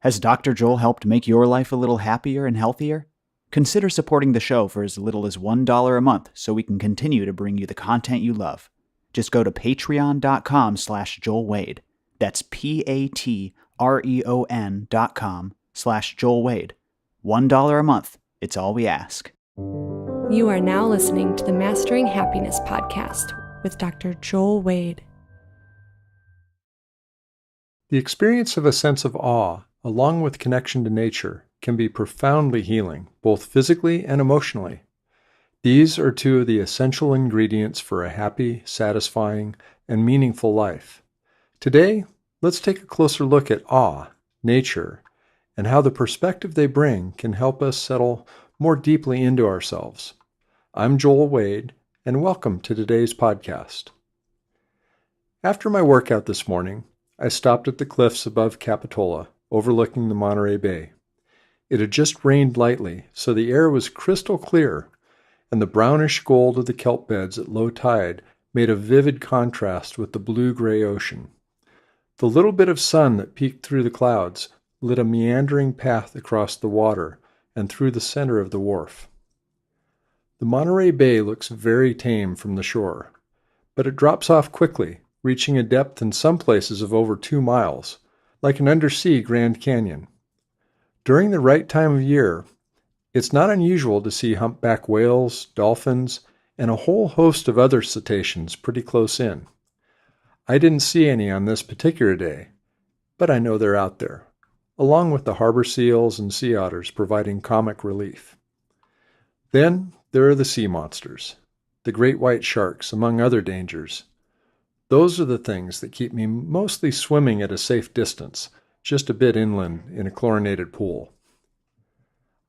Has Dr. Joel helped make your life a little happier and healthier? Consider supporting the show for as little as $1 a month so we can continue to bring you the content you love. Just go to patreon.com/JoelWade. That's patreon.com/JoelWade. $1 a month. It's all we ask. You are now listening to the Mastering Happiness podcast with Dr. Joel Wade. The experience of a sense of awe, along with connection to nature, can be profoundly healing, both physically and emotionally. These are two of the essential ingredients for a happy, satisfying, and meaningful life. Today, let's take a closer look at awe, nature, and how the perspective they bring can help us settle more deeply into ourselves. I'm Joel Wade, and welcome to today's podcast. After my workout this morning, I stopped at the cliffs above Capitola, overlooking the Monterey Bay. It had just rained lightly, so the air was crystal clear, and the brownish gold of the kelp beds at low tide made a vivid contrast with the blue-gray ocean. The little bit of sun that peeked through the clouds lit a meandering path across the water and through the center of the wharf. The Monterey Bay looks very tame from the shore, but it drops off quickly, reaching a depth in some places of over 2 miles, like an undersea Grand Canyon. During the right time of year, it's not unusual to see humpback whales, dolphins, and a whole host of other cetaceans pretty close in. I didn't see any on this particular day, but I know they're out there, along with the harbor seals and sea otters providing comic relief. Then there are the sea monsters, the great white sharks, among other dangers. Those are the things that keep me mostly swimming at a safe distance, just a bit inland in a chlorinated pool.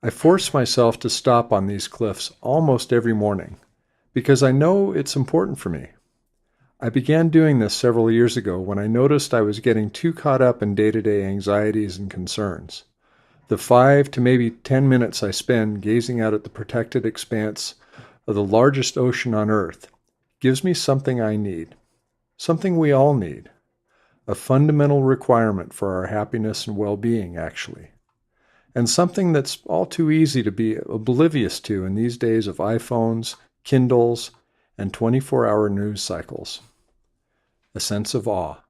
I force myself to stop on these cliffs almost every morning because I know it's important for me. I began doing this several years ago when I noticed I was getting too caught up in day-to-day anxieties and concerns. The 5 to maybe 10 minutes I spend gazing out at the protected expanse of the largest ocean on Earth gives me something I need. Something we all need. A fundamental requirement for our happiness and well-being, actually. And something that's all too easy to be oblivious to in these days of iPhones, Kindles, and 24-hour news cycles. A sense of awe.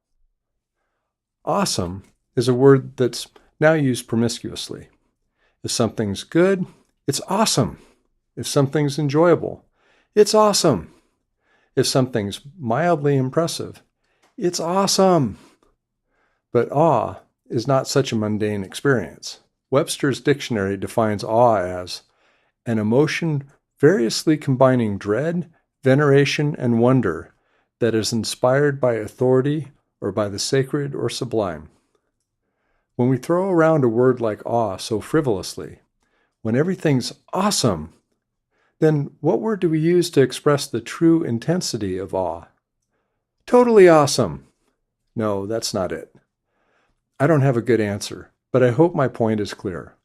Awesome is a word that's now used promiscuously. If something's good, it's awesome. If something's enjoyable, it's awesome. If something's mildly impressive, it's awesome. But awe is not such a mundane experience. Webster's dictionary defines awe as an emotion variously combining dread, veneration, and wonder that is inspired by authority or by the sacred or sublime. When we throw around a word like awe so frivolously, when everything's awesome, then what word do we use to express the true intensity of awe? Totally awesome. No, that's not it. I don't have a good answer, but I hope my point is clear.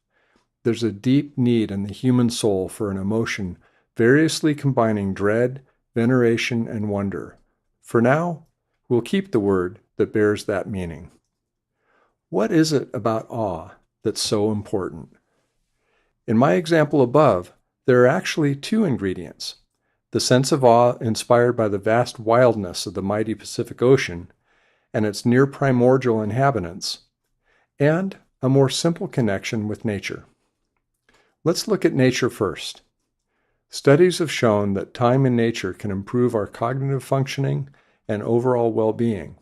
There's a deep need in the human soul for an emotion variously combining dread, veneration, and wonder. For now, we'll keep the word that bears that meaning. What is it about awe that's so important? In my example above, there are actually 2 ingredients: the sense of awe inspired by the vast wildness of the mighty Pacific Ocean and its near primordial inhabitants, and a more simple connection with nature. Let's look at nature first. Studies have shown that time in nature can improve our cognitive functioning and overall well-being.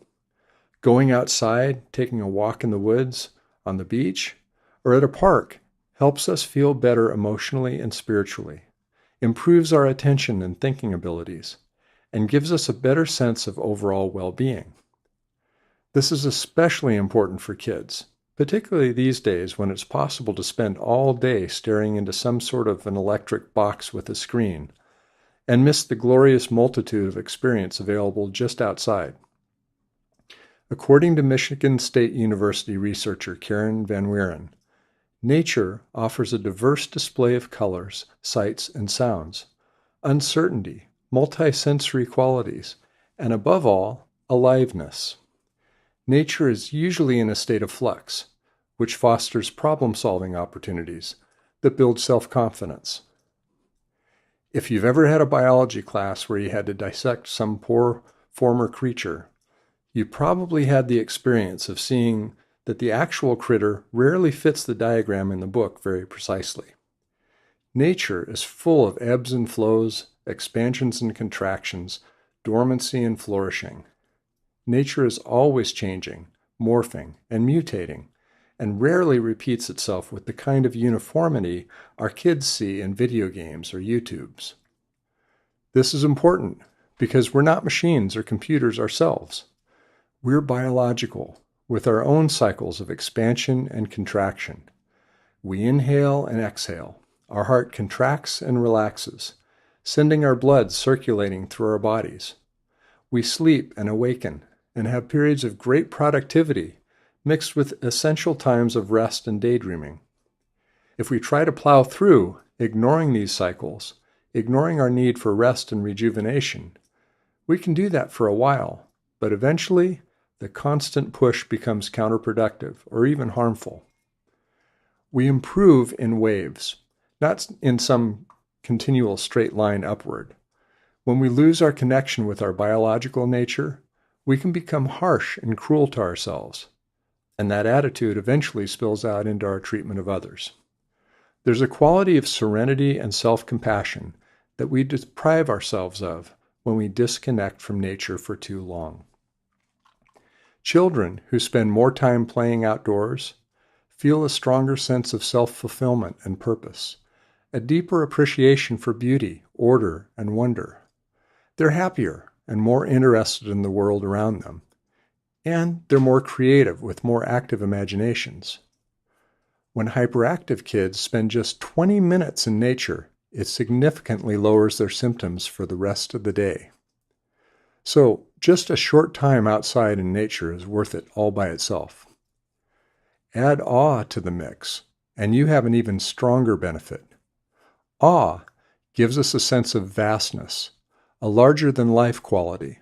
Going outside, taking a walk in the woods, on the beach, or at a park helps us feel better emotionally and spiritually, improves our attention and thinking abilities, and gives us a better sense of overall well-being. This is especially important for kids, particularly these days when it's possible to spend all day staring into some sort of an electric box with a screen and miss the glorious multitude of experience available just outside. According to Michigan State University researcher Karen Van Wieren, nature offers a diverse display of colors, sights, and sounds, uncertainty, multisensory qualities, and above all, aliveness. Nature is usually in a state of flux, which fosters problem-solving opportunities that build self-confidence. If you've ever had a biology class where you had to dissect some poor former creature, you probably had the experience of seeing that the actual critter rarely fits the diagram in the book very precisely. Nature is full of ebbs and flows, expansions and contractions, dormancy and flourishing. Nature is always changing, morphing, and mutating, and rarely repeats itself with the kind of uniformity our kids see in video games or YouTubes. This is important because we're not machines or computers ourselves. We're biological, with our own cycles of expansion and contraction. We inhale and exhale. Our heart contracts and relaxes, sending our blood circulating through our bodies. We sleep and awaken and have periods of great productivity mixed with essential times of rest and daydreaming. If we try to plow through, ignoring these cycles, ignoring our need for rest and rejuvenation, we can do that for a while, but eventually the constant push becomes counterproductive or even harmful. We improve in waves, not in some continual straight line upward. When we lose our connection with our biological nature, we can become harsh and cruel to ourselves, and that attitude eventually spills out into our treatment of others. There's a quality of serenity and self-compassion that we deprive ourselves of when we disconnect from nature for too long. Children who spend more time playing outdoors feel a stronger sense of self-fulfillment and purpose, a deeper appreciation for beauty, order, and wonder. They're happier and more interested in the world around them, and they're more creative with more active imaginations. When hyperactive kids spend just 20 minutes in nature, it significantly lowers their symptoms for the rest of the day. So, just a short time outside in nature is worth it all by itself. Add awe to the mix, and you have an even stronger benefit. Awe gives us a sense of vastness, a larger-than-life quality.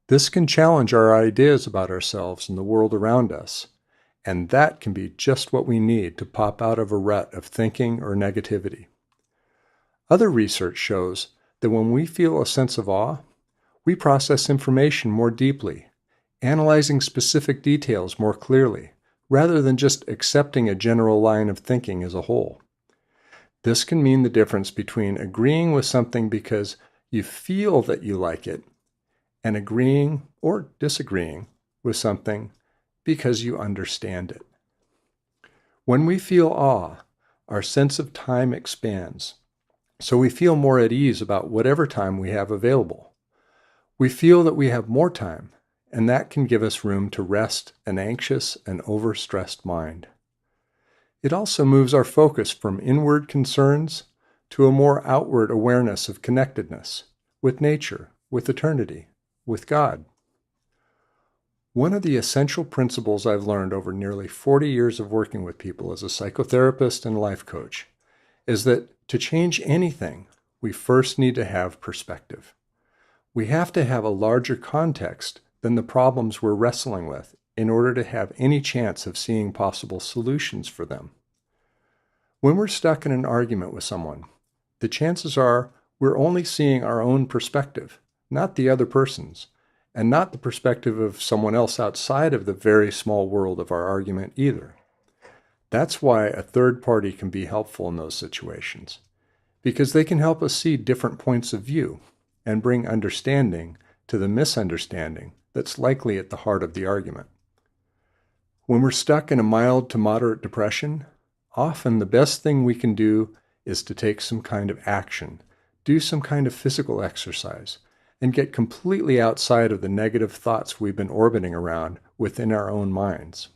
This can challenge our ideas about ourselves and the world around us, and that can be just what we need to pop out of a rut of thinking or negativity. Other research shows that when we feel a sense of awe, we process information more deeply, analyzing specific details more clearly, rather than just accepting a general line of thinking as a whole. This can mean the difference between agreeing with something because you feel that you like it, and agreeing or disagreeing with something because you understand it. When we feel awe, our sense of time expands, so we feel more at ease about whatever time we have available. We feel that we have more time, and that can give us room to rest an anxious and overstressed mind. It also moves our focus from inward concerns to a more outward awareness of connectedness with nature, with eternity, with God. One of the essential principles I've learned over nearly 40 years of working with people as a psychotherapist and life coach is that to change anything, we first need to have perspective. We have to have a larger context than the problems we're wrestling with in order to have any chance of seeing possible solutions for them. When we're stuck in an argument with someone, the chances are we're only seeing our own perspective, not the other person's, and not the perspective of someone else outside of the very small world of our argument either. That's why a third party can be helpful in those situations, because they can help us see different points of view and bring understanding to the misunderstanding that's likely at the heart of the argument. When we're stuck in a mild to moderate depression, often the best thing we can do is to take some kind of action, do some kind of physical exercise, and get completely outside of the negative thoughts we've been orbiting around within our own minds.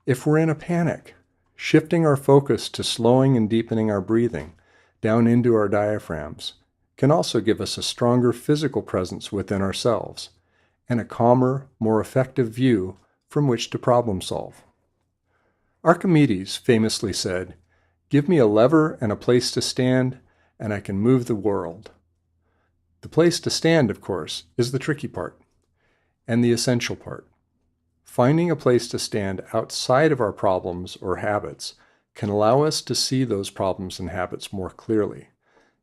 If we're in a panic, shifting our focus to slowing and deepening our breathing down into our diaphragms can also give us a stronger physical presence within ourselves and a calmer, more effective view from which to problem solve. Archimedes famously said, "Give me a lever and a place to stand, and I can move the world." The place to stand, of course, is the tricky part and the essential part. Finding a place to stand outside of our problems or habits can allow us to see those problems and habits more clearly,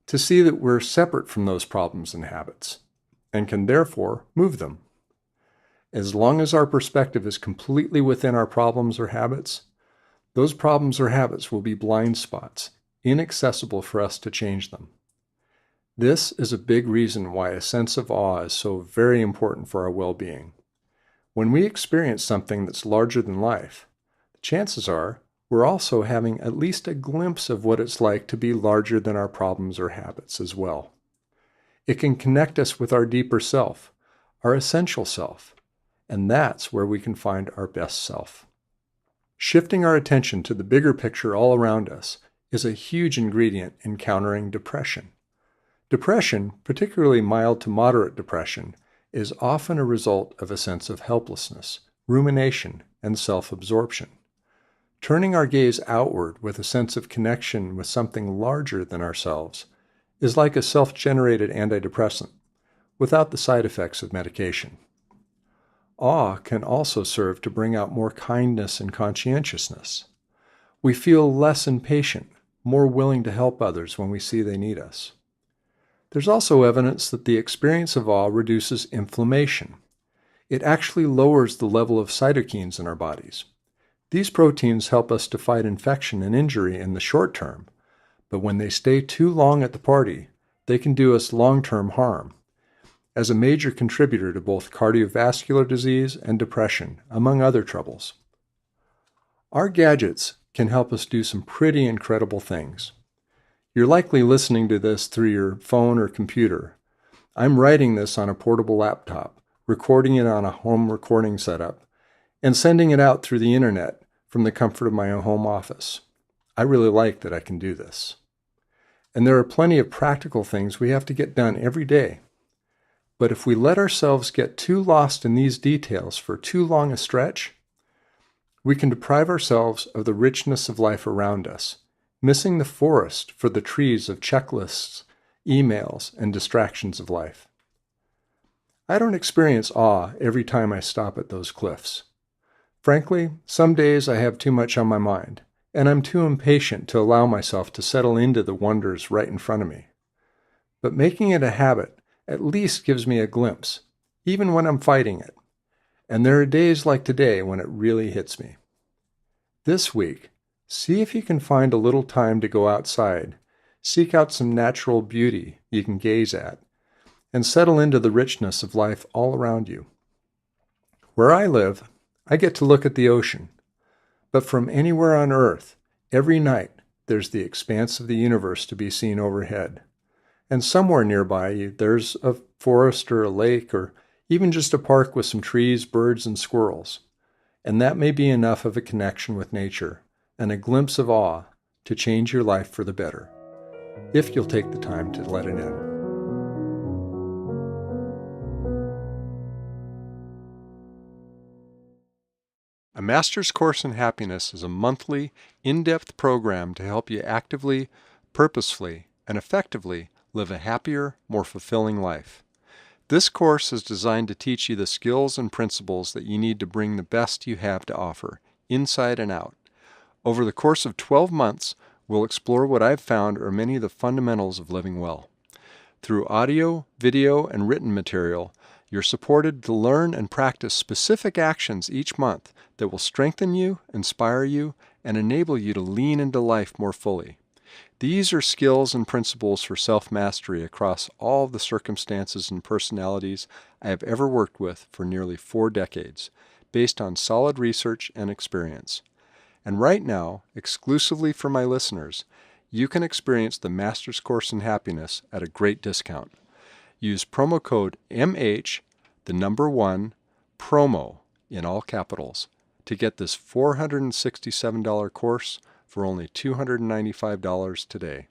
to see that we're separate from those problems and habits, and can therefore move them. As long as our perspective is completely within our problems or habits, those problems or habits will be blind spots, inaccessible for us to change them. This is a big reason why a sense of awe is so very important for our well-being. When we experience something that's larger than life, the chances are we're also having at least a glimpse of what it's like to be larger than our problems or habits as well. It can connect us with our deeper self, our essential self, and that's where we can find our best self. Shifting our attention to the bigger picture all around us is a huge ingredient in countering depression. Depression, particularly mild to moderate depression, is often a result of a sense of helplessness, rumination, and self-absorption. Turning our gaze outward with a sense of connection with something larger than ourselves is like a self-generated antidepressant, without the side effects of medication. Awe can also serve to bring out more kindness and conscientiousness. We feel less impatient, more willing to help others when we see they need us. There's also evidence that the experience of awe reduces inflammation. It actually lowers the level of cytokines in our bodies. These proteins help us to fight infection and injury in the short term, but when they stay too long at the party, they can do us long-term harm, as a major contributor to both cardiovascular disease and depression, among other troubles. Our gadgets can help us do some pretty incredible things. You're likely listening to this through your phone or computer. I'm writing this on a portable laptop, recording it on a home recording setup, and sending it out through the internet from the comfort of my own home office. I really like that I can do this. And there are plenty of practical things we have to get done every day. But if we let ourselves get too lost in these details for too long a stretch, we can deprive ourselves of the richness of life around us, missing the forest for the trees of checklists, emails, and distractions of life. I don't experience awe every time I stop at those cliffs. Frankly, some days I have too much on my mind, and I'm too impatient to allow myself to settle into the wonders right in front of me. But making it a habit at least gives me a glimpse, even when I'm fighting it. And there are days like today when it really hits me. This week, see if you can find a little time to go outside, seek out some natural beauty you can gaze at, and settle into the richness of life all around you. Where I live, I get to look at the ocean, but from anywhere on Earth, every night there's the expanse of the universe to be seen overhead. And somewhere nearby, there's a forest or a lake or even just a park with some trees, birds, and squirrels. And that may be enough of a connection with nature and a glimpse of awe to change your life for the better, if you'll take the time to let it in. A Master's Course in Happiness is a monthly, in-depth program to help you actively, purposefully, and effectively live a happier, more fulfilling life. This course is designed to teach you the skills and principles that you need to bring the best you have to offer, inside and out. Over the course of 12 months, we'll explore what I've found are many of the fundamentals of living well. Through audio, video, and written material, you're supported to learn and practice specific actions each month that will strengthen you, inspire you, and enable you to lean into life more fully. These are skills and principles for self-mastery across all the circumstances and personalities I have ever worked with for nearly 4 decades, based on solid research and experience. And right now, exclusively for my listeners, you can experience the Master's Course in Happiness at a great discount. Use promo code MH, the number 1, promo, in all capitals, to get this $467 course for only $295 today.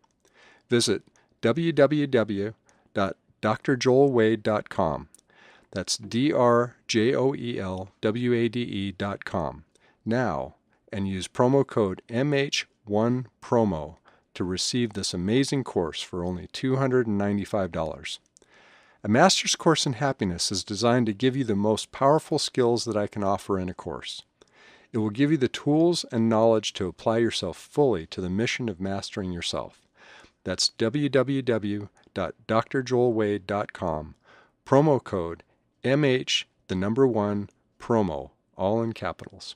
Visit www.drjoelwade.com. That's drjoelwade.com now, and use promo code MH1PROMO to receive this amazing course for only $295. A master's course in happiness is designed to give you the most powerful skills that I can offer in a course. It will give you the tools and knowledge to apply yourself fully to the mission of mastering yourself. That's www.drjoelwade.com. Promo code MH1 promo, all in capitals.